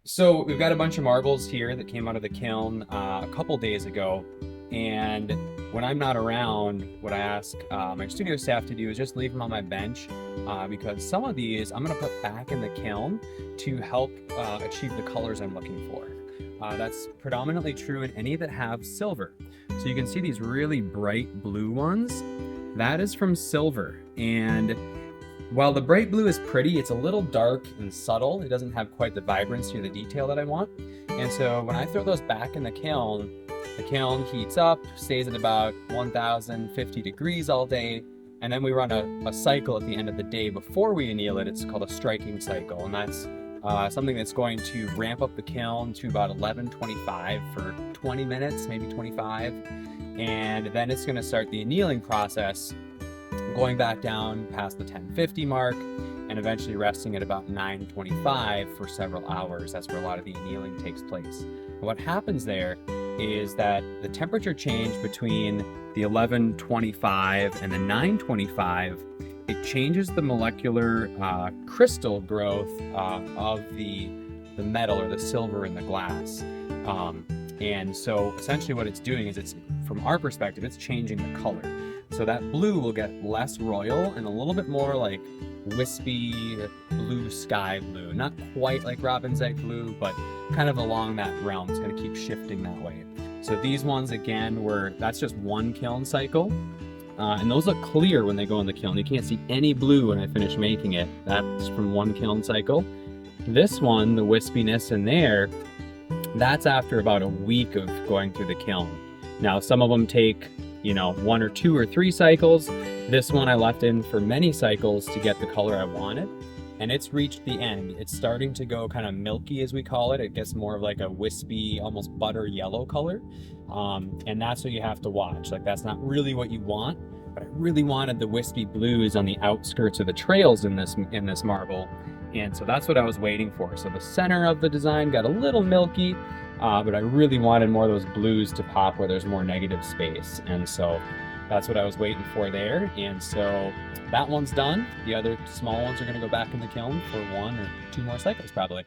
So we've got a bunch of marbles here that came out of the kiln a couple days ago, and when I'm not around, what I ask my studio staff to do is just leave them on my bench because some of these I'm going to put back in the kiln to help achieve the colors I'm looking for. That's predominantly true in any that have silver. So you can see these really bright blue ones. That is from silver, and while the bright blue is pretty, it's a little dark and subtle. It doesn't have quite the vibrancy or the detail that I want. And so when I throw those back in the kiln heats up, stays at about 1050 degrees all day. And then we run a cycle at the end of the day before we anneal it. It's called a striking cycle. And that's something that's going to ramp up the kiln to about 1125 for 20 minutes, maybe 25. And then it's going to start the annealing process, going back down past the 1050 mark and eventually resting at about 925 for several hours. That's where a lot of the annealing takes place. And what happens there is that the temperature change between the 1125 and the 925, it changes the molecular crystal growth of the metal or the silver in the glass. And so essentially what it's doing is from our perspective, it's changing the color. So that blue will get less royal and a little bit more like wispy blue sky blue. Not quite like robin's egg blue, but kind of along that realm. It's going to keep shifting that way. So these ones, again, that's just one kiln cycle. And those look clear when they go in the kiln. You can't see any blue when I finish making it. That's from one kiln cycle. This one, the wispiness in there, that's after about a week of going through the kiln. Now, some of them take, 1 or 2 or 3 cycles. This one I left in for many cycles to get the color I wanted, and it's reached the end. It's starting to go kind of milky, as we call it. It gets more of like a wispy, almost butter yellow color, and that's what you have to watch. Like, that's not really what you want, but I really wanted the wispy blues on the outskirts of the trails in this marble, and so that's what I was waiting for. So the center of the design got a little milky, but I really wanted more of those blues to pop where there's more negative space. And so that's what I was waiting for there. And so that one's done. The other small ones are going to go back in the kiln for 1 or 2 more cycles probably.